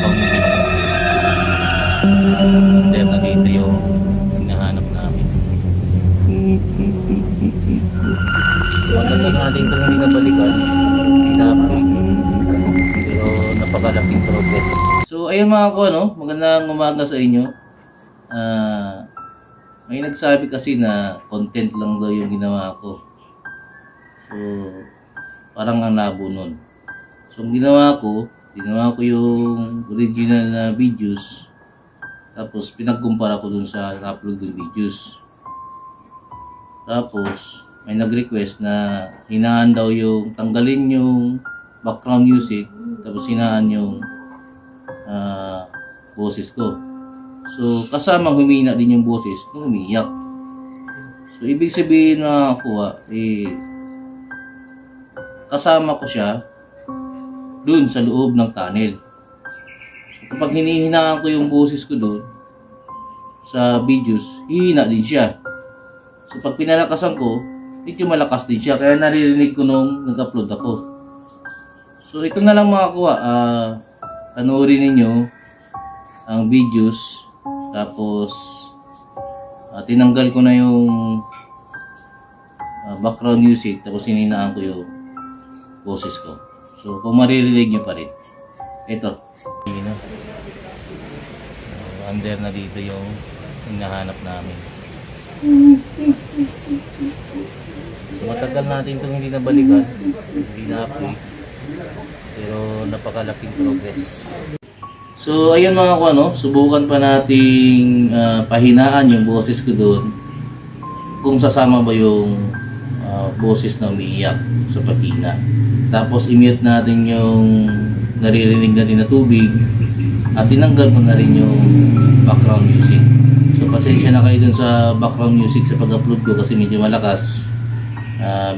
pamilya. Dahil nandito yung hinahanap namin. Matagal natin itong hindi nabalikan, hindi na-update, pero napakalaking progress. So ayun mga ko, no? Magandang umaga sa inyo. May nagsabi kasi na content lang daw yung ginawa ko. So parang ang labo nun. So ang ginawa ko yung original na videos, tapos pinagkumpara ko dun sa upload ng videos. Tapos may nag-request na hinaan daw yung tanggalin yung background music, tapos hinaan yung boses ko. So kasamang humina din yung boses nung umiyak. So ibig sabihin na ako kasama ko siya dun sa loob ng tunnel. So kapag hinihinaan ko yung boses ko dun sa videos, hihina din siya. So pag pinalakasan ko, medyo malakas din siya, kaya naririnig ko nung nag-upload ako. So ito na lang mga kuha, panoorin ninyo ang videos, tapos tinanggal ko na yung background music, tapos hininaan ko yung boses ko. So kung maririnig nyo pa rin, ito under na dito yung hinahanap namin. So matagal natin itong hindi nabalikan, hindi na-update, pero napakalaking progress. So ayun mga ko, subukan pa nating pahinaan yung boses ko doon, kung sasama ba yung boses na umiiyak sa patina. Tapos i-mute natin yung naririnig natin na tubig, at tinanggal ko na rin yung background music. So pasensya na kayo dun sa background music sa pag-upload ko kasi medyo malakas,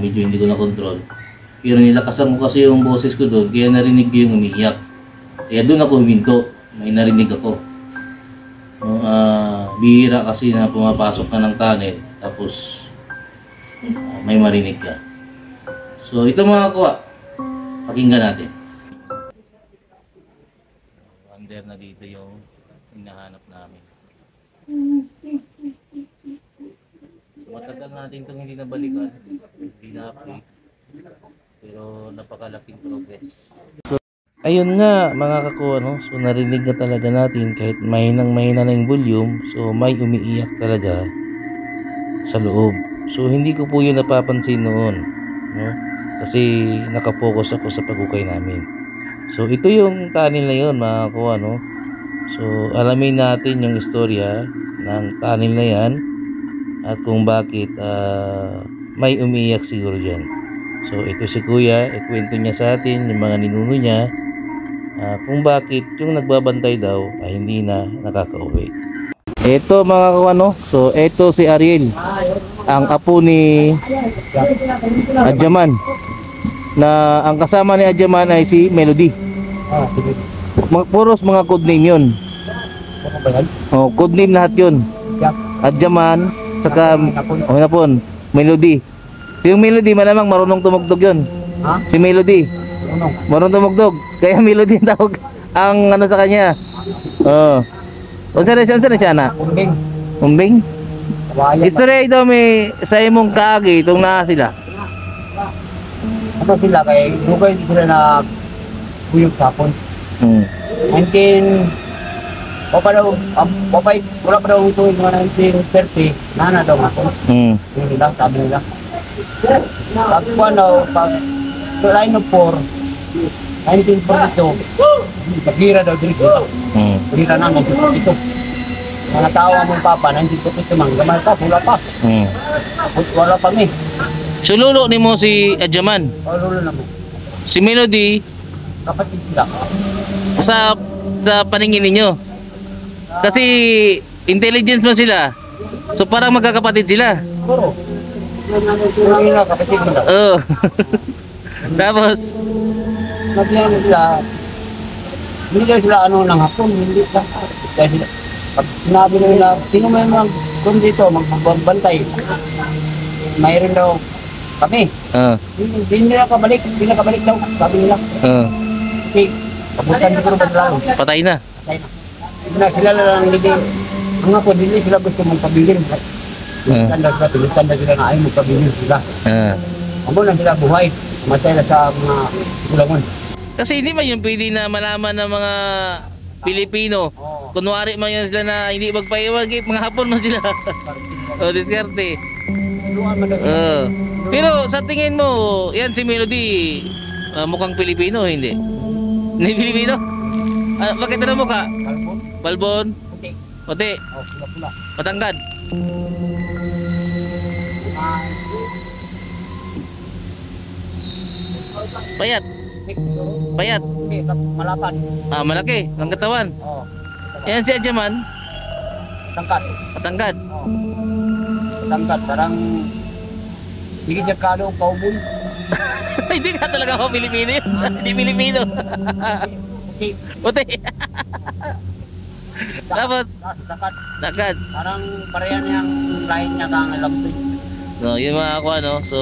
medyo hindi ko na control. Pero nilakasan ko kasi yung boses ko doon, kaya narinig ko yung umiiyak. Kaya doon ako huminto, may narinig ako. Bihira kasi na pumapasok ka ng tunnel, tapos may marinig ka. So ito mga kuha, pakinggan natin. Under na dito yung hinahanap namin. So matagal natin itong hindi nabalikan, hindi na-update, pero napakalaking progress. Ayun nga mga kakuha, so narinig na talaga natin kahit mahina na yung volume. So may umiiyak talaga sa loob. So hindi ko po yun napapansin noon, kasi nakapokus ako sa pagukay namin. So ito yung tunnel na yun mga kakuha, So alamin natin yung istorya ng tunnel na yan at kung bakit may umiiyak siguro dyan. So ito si kuya, ikwento niya sa atin yung mga ninuno niya, kung bakit yung nagbabantay daw ay hindi na nakakauwi. Ito mga kawan, so ito si Ariel, ang apo ni Adjaman, na ang kasama ni Adjaman ay si Melody. Puros mga codename yun. Codename lahat yun. Adjaman, saka Hinapon, Melody. Yung Melody malamang marunong tumugtog yun. Si Melody marunong tumugtog, kaya Melody ang tawag ang ano sa kanya. Unsa na siya na? Umbing. Istorya ito may sa imong kaagi itong na sila. Ano sila kay dugay sila na kuyog sapon. 19 wala pa daw ito yung 1930 nana daw ako. Hindi lang sabi nila. Pag line of 4 1942 nagira daw dito. Nagira na ito. Mga tao mong papa 1942 man gamal pa wala pa. Wala pa mi. So lolo ni mo si Adjaman? Lolo na mo. Si Melody Kapatid sila. sa paningin ninyo. Kasi intelligence mo sila. So parang magkakapatid sila. Puro. Nila kapatid sila. Tapos Nagyan sila. Hindi daw sila ano ng hapon, hindi lang. Dahil pag sinabi nila, sino may mga kung dito magbabantay. Mayroon daw kami. Hindi nila kabalik daw, sabi nila. Kasi Kabutan siguro ba lang? Patay na. Patay na. Na sila lang hindi. Ang ako din sila gusto mong pabilin. Tulisan na sila na ayaw magpabilin sila. Amo na sila buhay. Matay na sa mga gulangon. Kasi hindi man yung pwede na malaman ng mga Pilipino. Kunwari man yun sila na hindi magpaiwag, mga Hapon man sila. O, diskarte. Pero sa tingin mo, yan si Melody, mukhang Pilipino, hindi? Hindi Pilipino? Bakit ano mukha? Balbon? Puti. Puti? Pula-pula. Matangkad? Payat? Payat? Hindi, malapad. Malaki, ang katawan. Oo. Yan si Adjaman? Tangkat. Matangkad? Oo. Tangkat, parang hindi siya kalo cowboy. Hindi ka talaga ako Pilipino yun. Hindi Pilipino. Puti. Puti. Tapos, Tangkat. tangkad. Parang pareha niyang lain niya kang alamsoy. No, yun mga ako ano. So,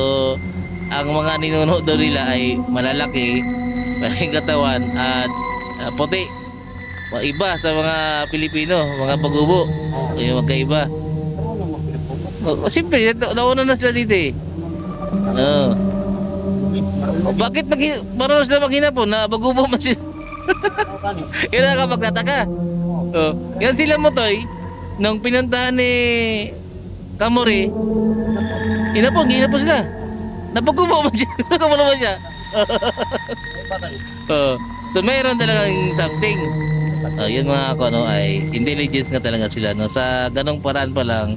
ang mga ninuno daw nila ay malalaki, may katawan at puti. Iba sa mga Pilipino, mga pagubo. Yung magkaiba. Siyempre, nauna na sila dito eh. Bakit marunong sila maghinapon na bagubo man sila? Yun ang kapagtataka. Yan sila Motoy, nung pinuntahan ni Kamori, hinapon sila. Napagubo man siya. Napagubo man siya. So mayroon talagang something. Yun mga ako no, ay intelligence nga talaga sila no. Sa ganong paraan pa lang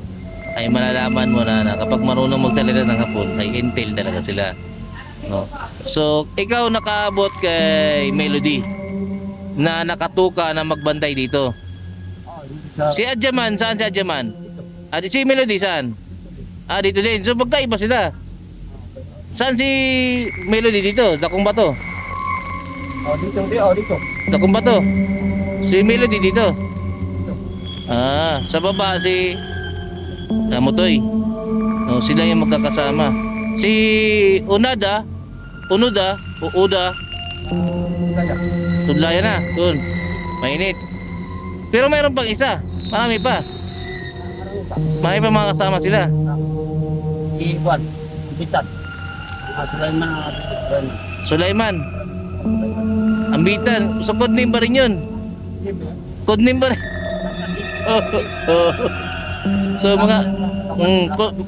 ay malalaman mo na kapag marunong magsalita ng Hapon ay intel talaga sila no. So ikaw nakaabot kay Melody na nakatuka na magbantay dito. Si Adjaman, saan si Adjaman? Si Melody saan? Dito din. So magkaiba sila. Saan si Melody dito? Dakong Bato? Dito. Dakong Bato? Si Melody dito? Sa baba si Motoy. No, sila yung magkakasama. Si Unuda, Tudlaya na, dun. Mainit. Pero mayroon pang isa. Marami pa. Marami pa mga kasama sila. Iwan. Bitan. Sulaiman. Ambitan. So codename pa rin yun. Codename pa rin. So mga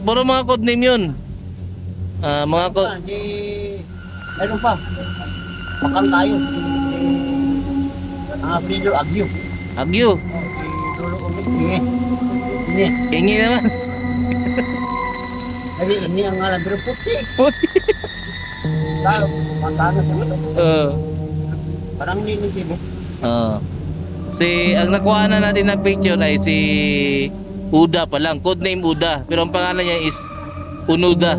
puro mga codename yun. Mga Meron pa. Makang tayo. Video Agyo. Agyo. Lolo Umi. Ini. Ingi naman. Jadi ini ang ngalan pero puti. Puti. Tahu, matana sa ito. Parang nililibo. Ang nakuha na natin na picture ay si Uda pa lang, codename Uda, pero ang pangalan niya is Unuda.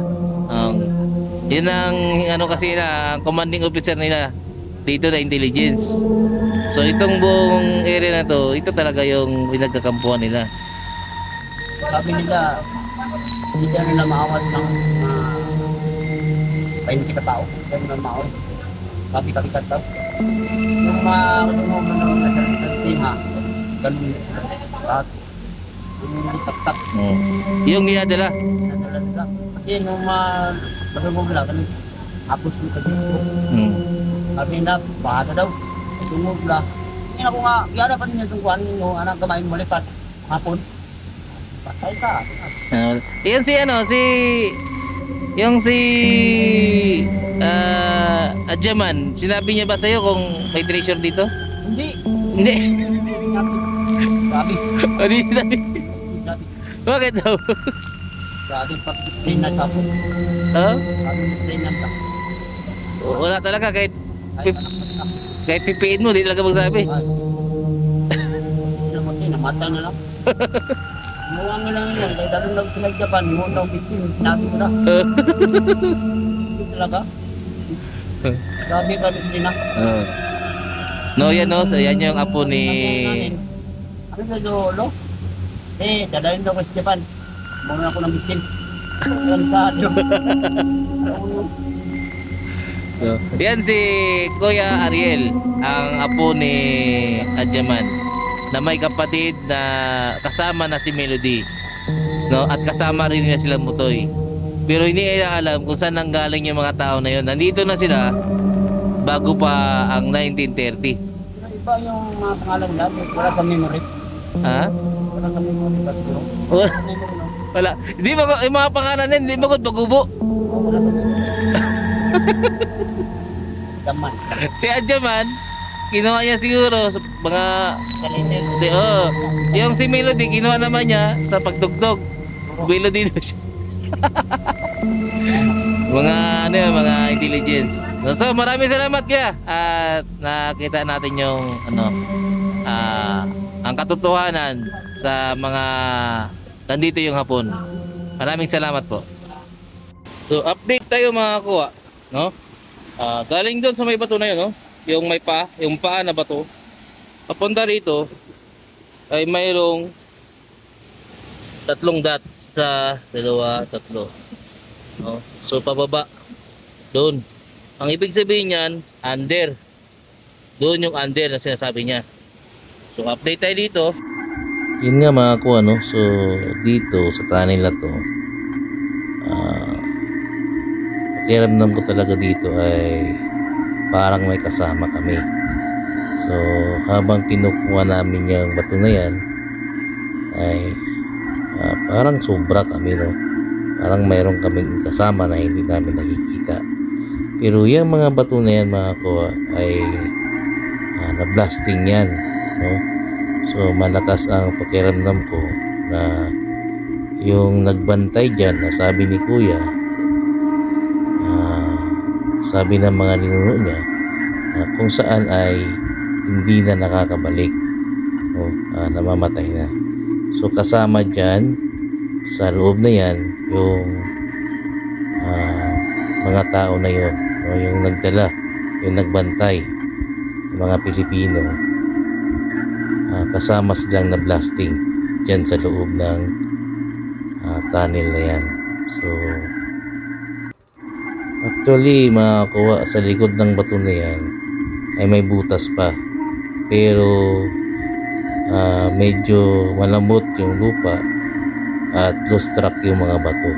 Yun ang ano kasi na commanding officer nila dito na intelligence. So itong buong area na to, ito talaga yung pinagkakampuan nila. Sabi nila, hindi nila maawat ng 20 na tao. Hindi nila maawat. Sabi tao. Yung mga ganun lahat. Yung tak-tak. Yung niadala. Kasi nung madugog lang, apos yung dito. Sabi na, baka daw. Tungog lang. Yan ako nga, yara pa rin yung tungkuhan yung anak kamain mo lipat. Hapon. Patay ka. Yan si Adjaman, sinabi niya ba sa'yo kung may treasure dito? Hindi. Sabi. Hindi sinabi. Bakit daw? Sabi pag train na sa hapon. Sabi train na sa. Wala talaga kahit pipiin mo, di talaga magsabi. Namatay na lang. Muwang lang yun. Dahil dalong lang sila Japan, muwang daw bitin. Sinabi ko na. Hindi talaga. Sabi ka rin sila. No, yan no. So, yan yung apo ni... Ano sa Zolo? Dadalhin daw ko sa Japan. Muwang ako ng bitin. So, yan si Kuya Ariel, ang apo ni Adjaman, na may kapatid na kasama na si Melody, no? At kasama rin nila sila Mutoy. Pero hindi nila alam kung saan nanggaling yung mga tao na yun. Nandito na sila bago pa ang 1930. Iba yung mga pangalan nila, wala kang memory. Ha? Wala kang memory. Wala. Wala. Hindi ba yung mga pangalan nila, hindi ba kung bagubo? Wala kang memory. Daman. Si Adjaman, kinuha niya siguro sa mga Kalender. oh, yung si Melody kinuha naman niya sa pagdugtog. Melody na siya. Mga ano yun, mga intelligence. So maraming salamat kaya at nakita natin yung ano ang katotohanan sa mga nandito yung hapon. Maraming salamat po. So update tayo mga kuwa, no? Galing doon sa may bato na yun, no? Yung may yung paa na bato. Papunta rito ay mayroong 3 dots sa 2, 3. No? So pababa doon. Ang ibig sabihin niyan, under. Doon yung under na sinasabi niya. So update tayo dito. Yun nga mga kuha, no? So dito sa tunnel na to, pakiramdam ko talaga dito ay parang may kasama kami. So habang kinukuha namin yung bato na yan ay parang sobra kami, no? Parang mayroon kaming kasama na hindi namin nakikita. Pero yung mga bato na yan mga kuha ay na-blasting yan, no? So malakas ang pakiramdam ko na yung nagbantay dyan na sabi ni kuya, sabi ng mga ninuno niya kung saan ay hindi na nakakabalik, no? Namamatay na. So kasama dyan sa loob na yan yung mga tao na yun, no? Yung nagdala, yung nagbantay, yung mga Pilipino, kasama silang na blasting dyan sa loob ng tunnel na yan. So actually mga kuha, sa likod ng bato na yan ay may butas pa, pero medyo malambot yung lupa at loose track yung mga bato.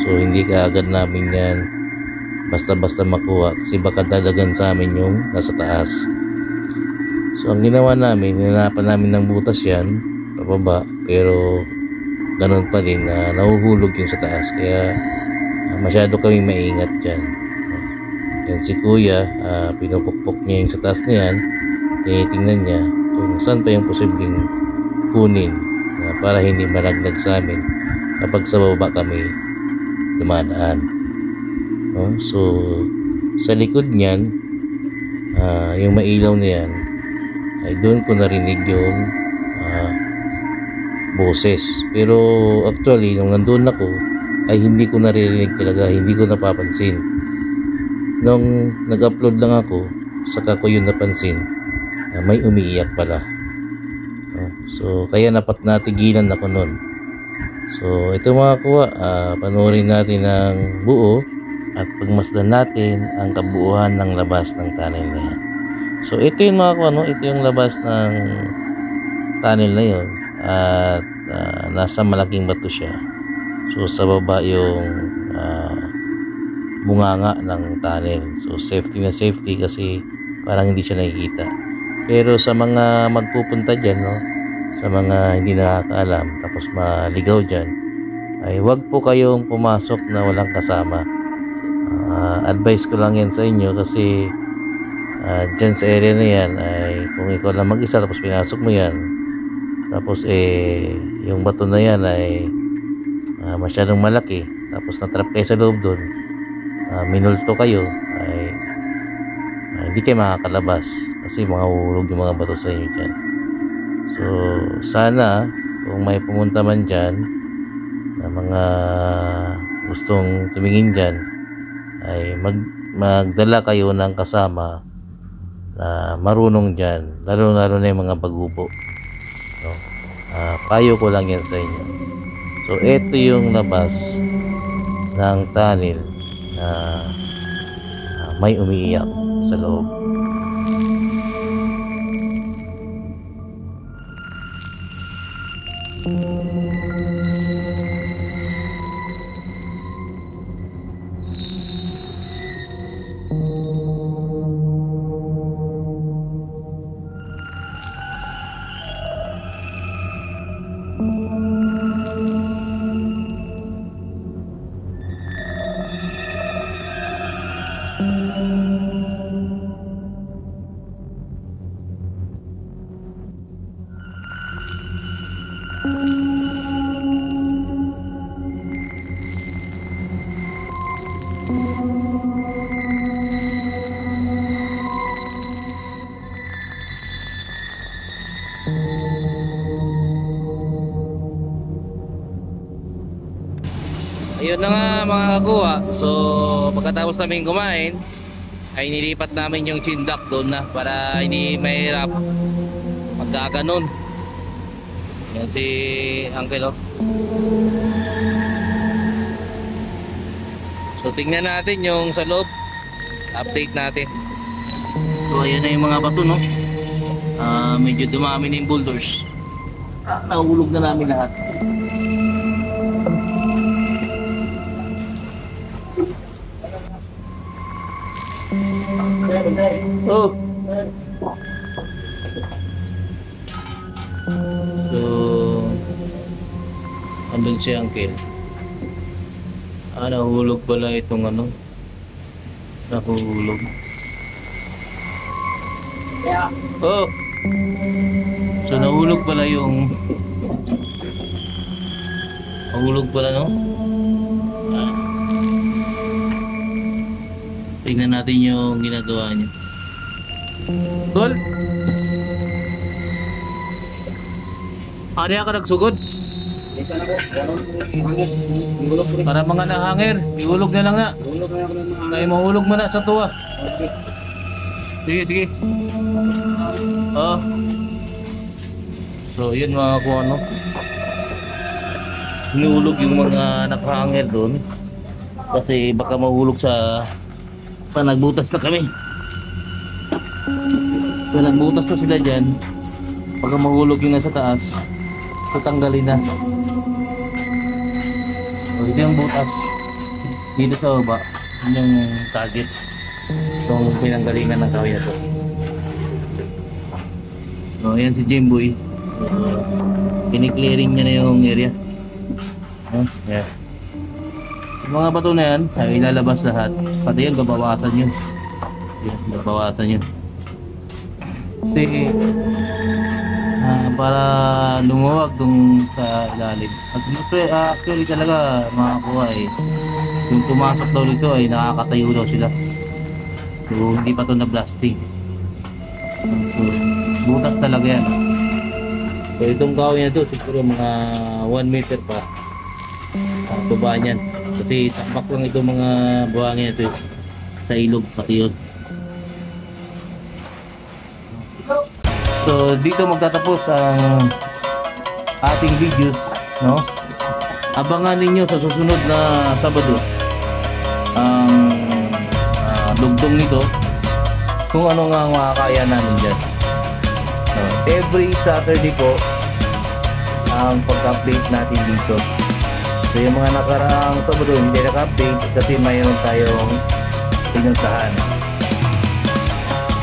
So hindi kaagad namin yan basta-basta makuha kasi baka dadagan sa amin yung nasa taas. So ang ginawa namin, hinanapan namin ng butas yan pababa, pero ganun pa rin na nahuhulog yung sa taas, kaya masyado kami maingat dyan. Yan si kuya, pinupukpok niya yung sa taas na yan, tinitingnan niya kung saan pa yung posibleng kunin para hindi malaglag sa amin kapag sa baba kami dumadaan. So sa likod niyan, yung mailaw na yan ay doon ko narinig yung boses, pero actually nung nandun ako ay hindi ko naririnig talaga, hindi ko napapansin. Nung nag-upload lang ako, saka ko yun napansin na may umiiyak pala. So kaya natigilan ako nun. So ito mga kuha, panoorin natin ng buo at pagmasdan natin ang kabuuan ng labas ng tunnel na yan. So ito yung mga kuha, no? Ito yung labas ng tunnel na yun, at nasa malaking bato siya. So sa baba yung bunganga ng tunnel. So safety na safety kasi parang hindi siya nakikita. Pero sa mga magpupunta dyan, no, sa mga hindi nakakaalam tapos maligaw dyan, ay wag po kayong pumasok na walang kasama. Advice ko lang yan sa inyo kasi dyan sa area na yan ay kung ikaw lang mag-isa tapos pinasok mo yan, tapos yung bato na yan ay masyadong malaki, tapos natrap kayo sa loob doon, minulto kayo, ay hindi kayo makakalabas kasi mahuhulog yung mga bato sa inyo dyan. So sana kung may pumunta man dyan na mga gustong tumingin dyan ay magdala kayo ng kasama na marunong dyan, lalo na yung mga bagubo, no? Payo ko lang yan sa inyo. So ito yung labas ng tunnel na may umiiyak sa loob. Ayun na nga mga kakuha. So pagkatapos namin kumain ay nilipat namin yung chindak doon na para hindi mahirap magkaganon. Yan si Uncle, oh. So tingnan natin yung sa loob. Update natin. So ayan na yung mga bato, no. Medyo dumami na yung boulders. Nahulog na namin lahat. Oh. So andun si Uncle. Nahulog pala itong ano. Nahulog. Oh. So nahulog pala yung nahulog pala, no? Tingnan natin yung ginagawa niya. Tol? Ano yan ka nagsugod? Para mga nahangir. Ihulog na lang na. Kaya mahulog mo na sa tuwa. Sige, sige. Oh. So yun mga kung ano. Hinulog yung mga nakahangir doon. Kasi baka mahulog sa nagbutas na kami. So nagbutas na sila dyan. Pagka mahulog yung nasa taas, tatanggalin na. So ito yung butas. Dito sa baba, yun yung target. Itong pinanggalingan ng kawya to. So ayan si Jimboy. Kiniklearing niya na yung area. Yeah. Yung mga bato na yan ay ilalabas lahat. Pati yan babawasan yun. Yan, babawasan yun. Kasi para lumuwag dun sa ilalim. Actually talaga mga kuha yung pumasok daw nito ay nakakatayo daw sila. So hindi pa ito na blasting. So butas talaga yan. So itong kahoy na ito siguro mga 1 meter pa baba niyan. Kasi takpak lang ito mga buhangin ito sa ilog pati yun. So dito magtatapos ang ating videos, no? Abangan ninyo sa susunod na Sabado ang lugtong nito kung ano nga ang makakaya namin dyan. So, every Saturday po ang pag-update natin dito. So yung mga nakaraang Sabado hindi naka-update kasi mayroon tayong pinuntahan.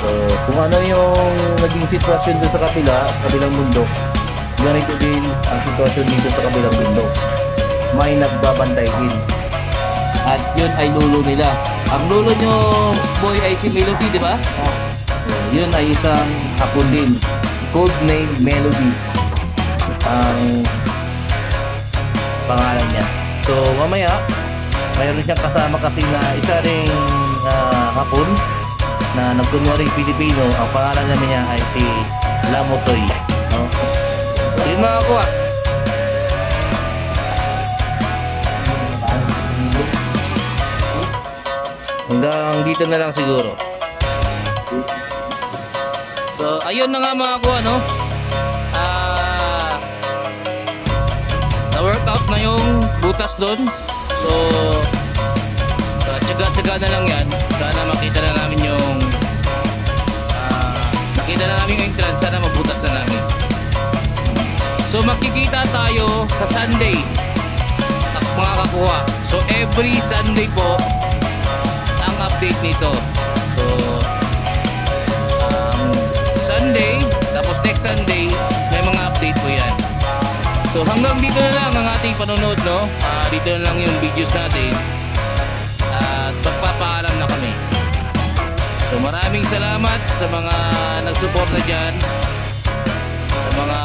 So kung ano yung naging sitwasyon doon sa kabilang bundok, ganito din ang sitwasyon dito sa kabilang bundok. May nagbabantay din. At yun ay lolo nila. Ang lolo nyo boy ay si Melody, di ba? So, yun ay isang hapon din. Code name Melody ang pangalan niya. So mamaya mayroon siyang kasama kasi na isa ring hapon na nagkunwari Pilipino. Ang pangalan namin niya ay si Lamotoy, no? Yun mga kuha. Hanggang dito na lang siguro. So ayun na nga mga kuha, no? Na-workout na yung butas doon. So tsaga tsaga na lang yan. Sana makita na namin yung makita na namin yung entrance. Sana mabutas na namin. So makikita tayo sa Sunday, mga kakuha. So every Sunday po ang update nito. So Sunday, tapos next Sunday may mga update po yan. So hanggang dito na lang ang ating panonood, no? Dito na lang yung videos natin. At magpapaalam na kami. So maraming salamat sa mga nagsuporta dyan, sa mga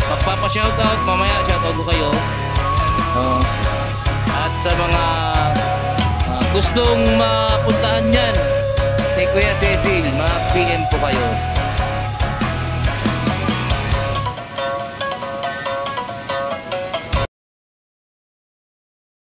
magpapa-shoutout, mamaya shoutout ko kayo. At sa mga gustong mapuntahan dyan kay Kuya Cecil, mag-PM po kayo.